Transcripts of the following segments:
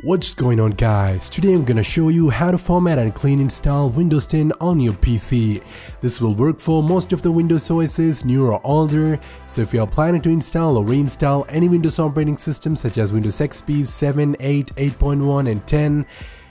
What's going on, guys? Today I'm gonna show you how to format and clean install Windows 10 on your PC. This will work for most of the Windows OSs, new or older. So if you are planning to install or reinstall any Windows operating system such as Windows XP 7, 8, 8.1 and 10,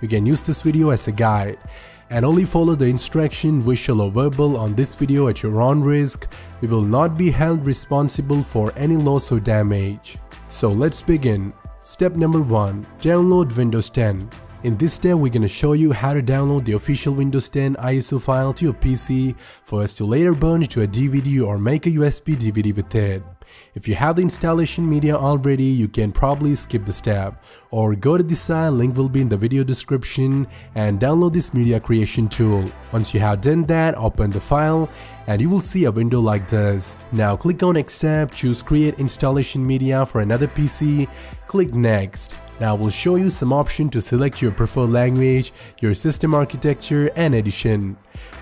you can use this video as a guide. And only follow the instruction, visual or verbal, on this video at your own risk. We will not be held responsible for any loss or damage. So let's begin. Step number 1. Download Windows 10. In this step, we're gonna show you how to download the official Windows 10 ISO file to your PC for us to later burn it to a DVD or make a USB DVD with it. If you have the installation media already, you can probably skip the step or go to the site, link will be in the video description, and download this media creation tool. Once you have done that, open the file and you will see a window like this. Now click on accept, choose create installation media for another PC, click next. Now we'll show you some options to select your preferred language, your system architecture and edition.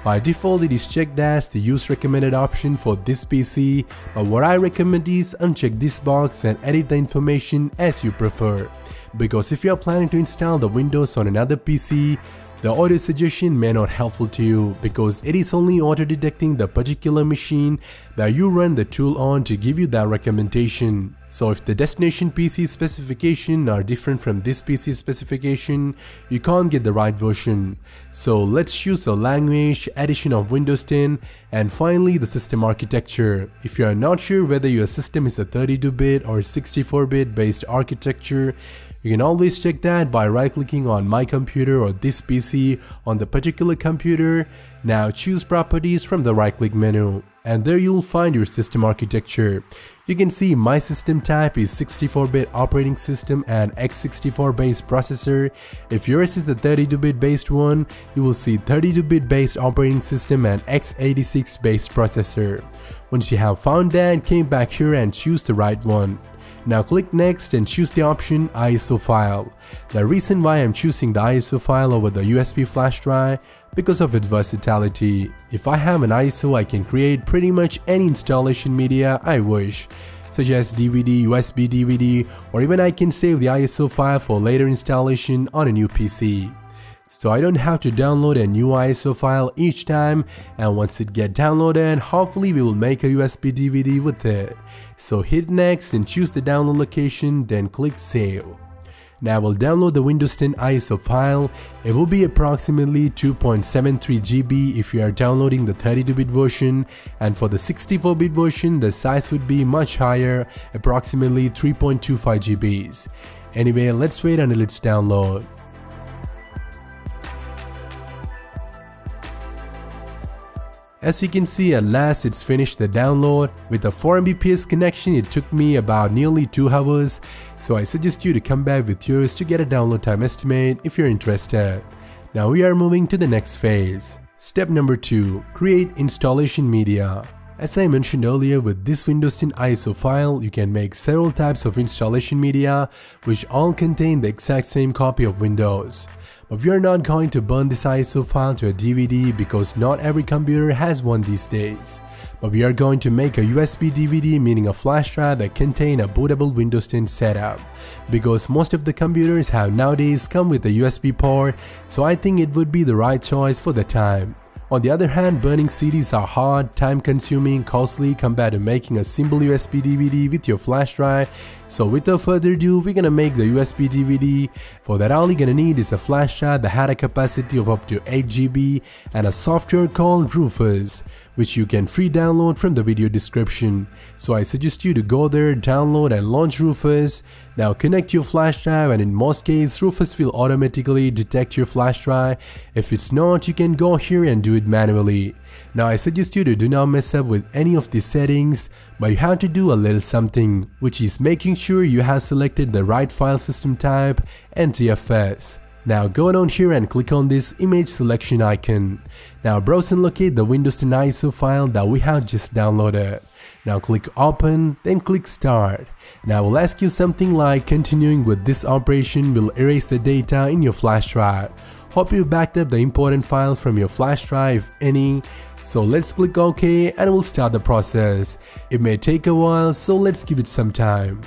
By default it is checked as the use recommended option for this PC, but what I recommend is uncheck this box and edit the information as you prefer. Because if you are planning to install the Windows on another PC, the audio suggestion may not helpful to you because it is only auto-detecting the particular machine that you run the tool on to give you that recommendation. So if the destination PC specification are different from this PC specification, you can't get the right version. So let's choose a language, edition of Windows 10, and finally the system architecture. If you are not sure whether your system is a 32-bit or 64-bit based architecture, you can always check that by right-clicking on My Computer or This PC on the particular computer. Now choose Properties from the right-click menu, and there you'll find your system architecture. You can see my system type is 64-bit operating system and x64 based processor. If yours is the 32-bit based one, you will see 32-bit based operating system and x86 based processor. Once you have found that, came back here and choose the right one. Now click next and choose the option ISO file. The reason why I'm choosing the ISO file over the USB flash drive because of its versatility. If I have an ISO, I can create pretty much any installation media I wish, such as DVD, USB DVD, or even I can save the ISO file for later installation on a new PC. So I don't have to download a new ISO file each time, and once it gets downloaded, hopefully we will make a USB DVD with it. So hit next and choose the download location, then click save. Now we'll download the Windows 10 ISO file. It will be approximately 2.73 GB if you are downloading the 32-bit version, and for the 64-bit version the size would be much higher, approximately 3.25 GB. Anyway, let's wait until it's download. As you can see, at last it's finished the download. With a 4 Mbps connection, it took me about nearly 2 hours, so I suggest you to come back with yours to get a download time estimate if you're interested. Now we are moving to the next phase. Step number 2. Create installation media. As I mentioned earlier, with this Windows 10 ISO file, you can make several types of installation media which all contain the exact same copy of Windows. But we are not going to burn this ISO file to a DVD because not every computer has one these days. But we are going to make a USB DVD, meaning a flash drive that contain a bootable Windows 10 setup. Because most of the computers have nowadays come with a USB port, so I think it would be the right choice for the time. On the other hand, burning CDs are hard, time-consuming, costly compared to making a simple USB DVD with your flash drive. So without further ado, we're gonna make the USB DVD. For that, all you're gonna need is a flash drive that had a capacity of up to 8 GB and a software called Rufus, which you can free download from the video description. So I suggest you to go there, download and launch Rufus. Now connect your flash drive, and in most cases Rufus will automatically detect your flash drive. If it's not, you can go here and do it manually. Now I suggest you to do not mess up with any of these settings, but you have to do a little something, which is making sure you have selected the right file system type, NTFS. Now go down here and click on this image selection icon. Now browse and locate the Windows 10 ISO file that we have just downloaded. Now click open, then click start. Now we'll ask you something like continuing with this operation will erase the data in your flash drive. Hope you backed up the important files from your flash drive if any. So let's click OK and we'll start the process. It may take a while, so let's give it some time.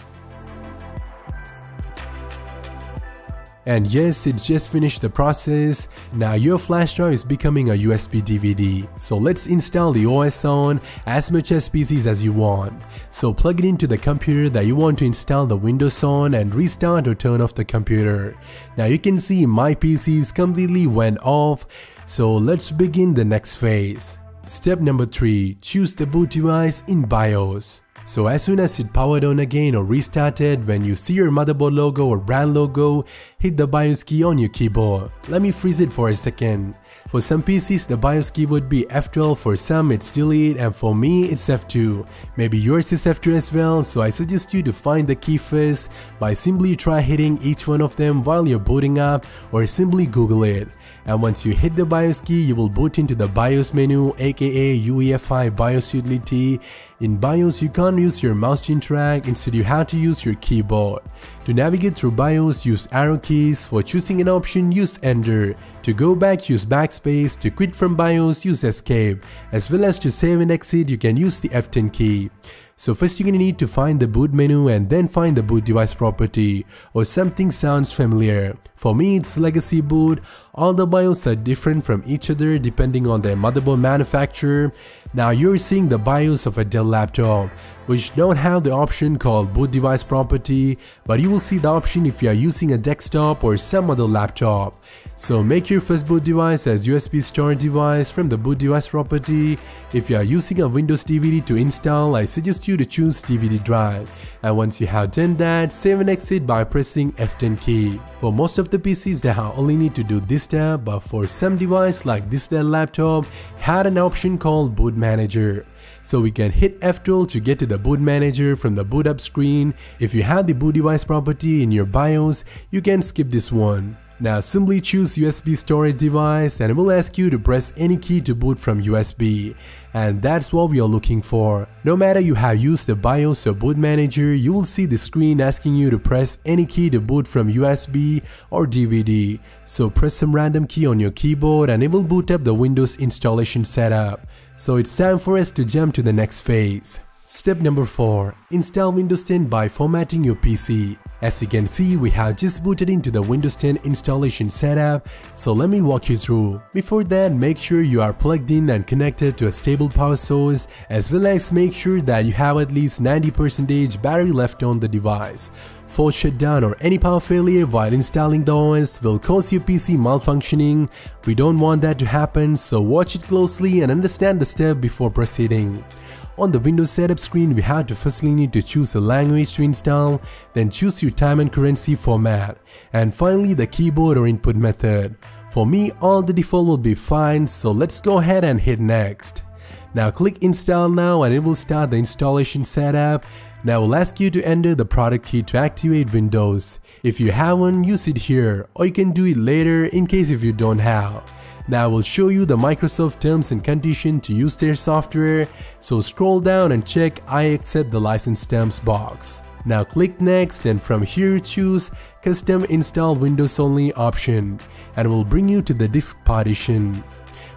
And yes, it's just finished the process. Now your flash drive is becoming a USB DVD. So let's install the OS on as much as PCs as you want. So plug it into the computer that you want to install the Windows on and restart or turn off the computer. Now you can see my PCs completely went off. So let's begin the next phase. Step number 3. Choose the boot device in BIOS. So as soon as it powered on again or restarted, when you see your motherboard logo or brand logo, hit the BIOS key on your keyboard. Let me freeze it for a second. For some PCs, the BIOS key would be F12, for some it's delete, and for me it's F2. Maybe yours is F2 as well, so I suggest you to find the key first by simply try hitting each one of them while you're booting up, or simply Google it. And once you hit the BIOS key, you will boot into the BIOS menu, aka UEFI BIOS utility. In BIOS, you can't use your mouse to interact, instead you have to use your keyboard. To navigate through BIOS, use arrow keys. For choosing an option, use Enter. To go back, use Backspace. To quit from BIOS, use Escape. As well as to save and exit, you can use the F10 key. So first you're gonna need to find the boot menu and then find the boot device property, or something sounds familiar. For me it's legacy boot. All the BIOS are different from each other depending on their motherboard manufacturer. Now you're seeing the BIOS of a Dell laptop, which don't have the option called boot device property, but you will see the option if you are using a desktop or some other laptop. So make your first boot device as USB storage device from the boot device property. If you are using a Windows DVD to install, I suggest you to choose DVD drive. And once you have done that, save and exit by pressing F10 key. For most of the PCs, they only need to do this step, but for some device like this Dell laptop had an option called boot manager. So we can hit F12 to get to the boot manager from the boot up screen. If you have the boot device property in your BIOS, you can skip this one. Now simply choose USB storage device and it will ask you to press any key to boot from USB, and that's what we are looking for. No matter you have used the BIOS or boot manager, you will see the screen asking you to press any key to boot from USB or DVD. So press some random key on your keyboard and it will boot up the Windows installation setup. So it's time for us to jump to the next phase. Step number 4. Install Windows 10 by formatting your PC. As you can see, we have just booted into the Windows 10 installation setup, so let me walk you through. Before that, make sure you are plugged in and connected to a stable power source, as well as make sure that you have at least 90% battery left on the device. Force shutdown or any power failure while installing the OS will cause your PC malfunctioning. We don't want that to happen, so watch it closely and understand the step before proceeding. On the Windows setup screen, we have to firstly need to choose a language to install, then choose your time and currency format, and finally the keyboard or input method. For me, all the default will be fine, so let's go ahead and hit next. Now click install now and it will start the installation setup. Now we'll ask you to enter the product key to activate Windows. If you have one, use it here, or you can do it later in case if you don't have. Now we'll show you the Microsoft terms and conditions to use their software, so scroll down and check I accept the license terms box. Now click next and from here choose custom install Windows only option, and it will bring you to the disk partition,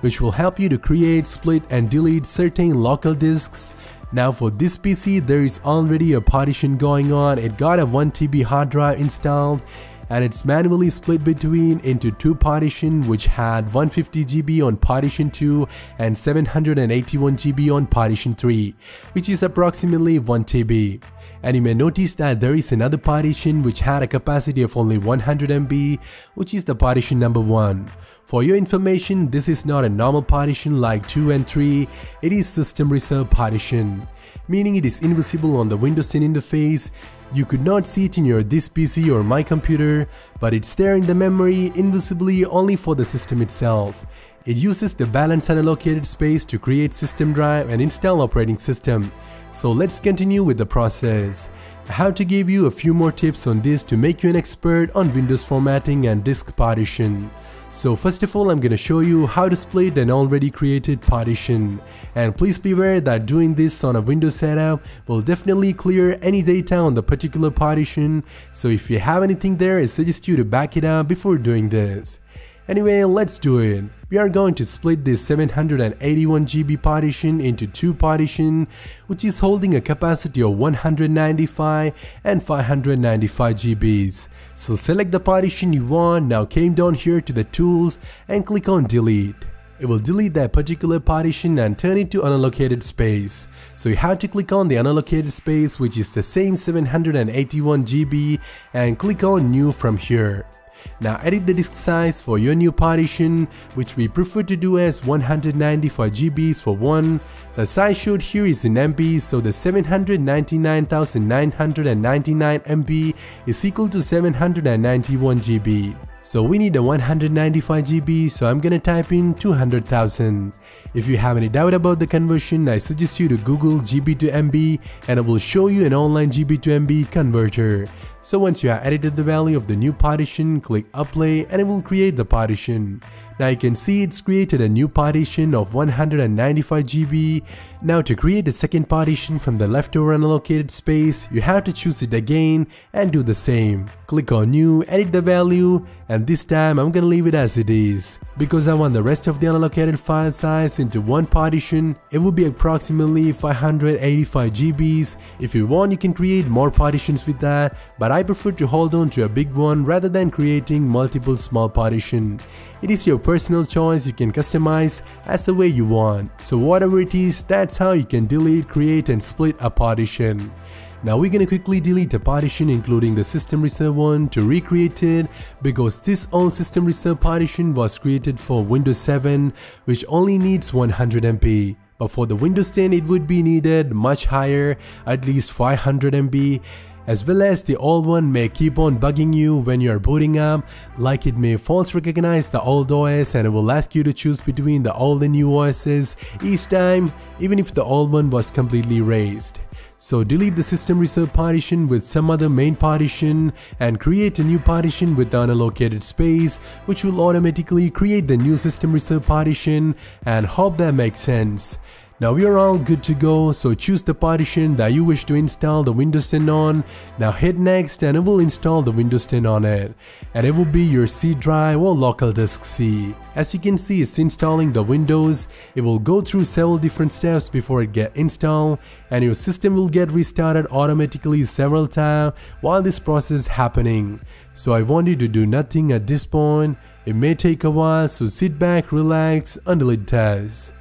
which will help you to create, split and delete certain local disks. Now for this PC, there is already a partition going on. It got a 1 TB hard drive installed, and it's manually split between into two partitions, which had 150 GB on partition 2 and 781 GB on partition 3, which is approximately 1 TB. And you may notice that there is another partition which had a capacity of only 100 MB, which is the partition number 1. For your information, this is not a normal partition like 2 and 3, it is system reserved partition, meaning it is invisible on the Windows 10 interface. You could not see it in your this PC or my computer, but it's there in the memory invisibly only for the system itself. It uses the balanced unallocated space to create system drive and install operating system. So let's continue with the process. I have to give you a few more tips on this to make you an expert on Windows formatting and disk partition. So first of all, I'm gonna show you how to split an already created partition. And please be aware that doing this on a Windows setup will definitely clear any data on the particular partition. So if you have anything there, I suggest you to back it up before doing this. Anyway, let's do it. We are going to split this 781 GB partition into two partitions, which is holding a capacity of 195 and 595 GBs. So select the partition you want. Now came down here to the tools and click on delete. It will delete that particular partition and turn it to unallocated space. So you have to click on the unallocated space, which is the same 781 GB, and click on new from here. Now edit the disk size for your new partition, which we prefer to do as 195 GBs for one. The size showed here is in MB, so the 799,999 MB is equal to 791 GB. So we need a 195 GB, so I'm gonna type in 200,000. If you have any doubt about the conversion, I suggest you to Google GB to MB and it will show you an online GB to MB converter. So once you have edited the value of the new partition, click apply and it will create the partition. Now you can see it's created a new partition of 195 GB. Now to create a second partition from the leftover unallocated space, you have to choose it again and do the same. Click on new, edit the value, and this time I'm gonna leave it as it is. Because I want the rest of the unallocated file size into one partition, it will be approximately 585 GBs. If you want, you can create more partitions with that, but I prefer to hold on to a big one rather than creating multiple small partitions. It is your personal choice, you can customize as the way you want. So whatever it is, that's how you can delete, create and split a partition. Now we're gonna quickly delete a partition including the system reserve one to recreate it, because this old system reserve partition was created for Windows 7, which only needs 100 MB. But for the Windows 10 it would be needed much higher, at least 500 MB. As well as the old one may keep on bugging you when you are booting up, like it may false recognize the old OS and it will ask you to choose between the old and new OSs each time, even if the old one was completely erased. So delete the system reserve partition with some other main partition and create a new partition with the unallocated space, which will automatically create the new system reserve partition, and hope that makes sense. Now we are all good to go, so choose the partition that you wish to install the Windows 10 on. Now hit next and it will install the Windows 10 on it. And it will be your C drive or local disk C. As you can see, it's installing the Windows. It will go through several different steps before it gets installed, and your system will get restarted automatically several times while this process is happening. So I want you to do nothing at this point. It may take a while, so sit back, relax until it does.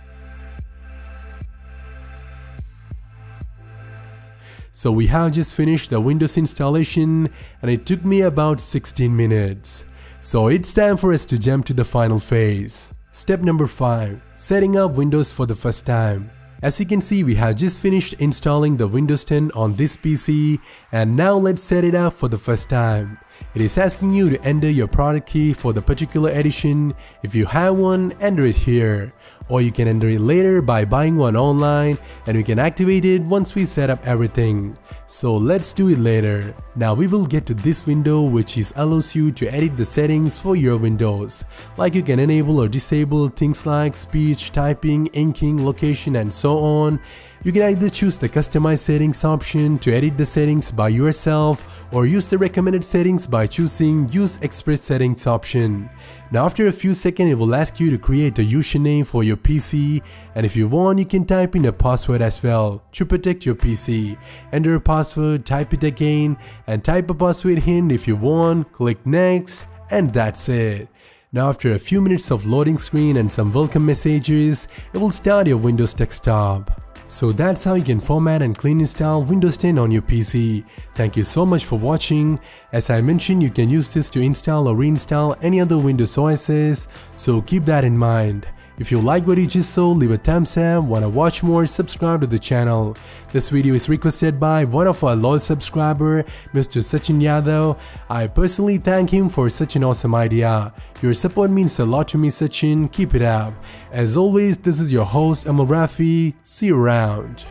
So we have just finished the Windows installation and it took me about 16 minutes. So it's time for us to jump to the final phase. Step number 5. Setting up Windows for the first time. As you can see, we have just finished installing the Windows 10 on this PC, and now let's set it up for the first time. It is asking you to enter your product key for the particular edition. If you have one, enter it here. Or you can enter it later by buying one online, and we can activate it once we set up everything. So let's do it later. Now we will get to this window, which allows you to edit the settings for your Windows. Like you can enable or disable things like speech, typing, inking, location and so on. You can either choose the customize settings option to edit the settings by yourself, or use the recommended settings by choosing use express settings option. Now after a few seconds it will ask you to create a username for your PC, and if you want you can type in a password as well to protect your PC. Enter a password, type it again, and type a password hint if you want, click next, and that's it. Now after a few minutes of loading screen and some welcome messages, it will start your Windows desktop. So that's how you can format and clean install Windows 10 on your PC. Thank you so much for watching. As I mentioned, you can use this to install or reinstall any other Windows OSs, so keep that in mind. If you like what you just saw, leave a thumbs up. Wanna watch more? Subscribe to the channel. This video is requested by one of our loyal subscriber, Mr. Sachin Yadav. I personally thank him for such an awesome idea. Your support means a lot to me, Sachin. Keep it up. As always, this is your host, Amal Rafi. See you around.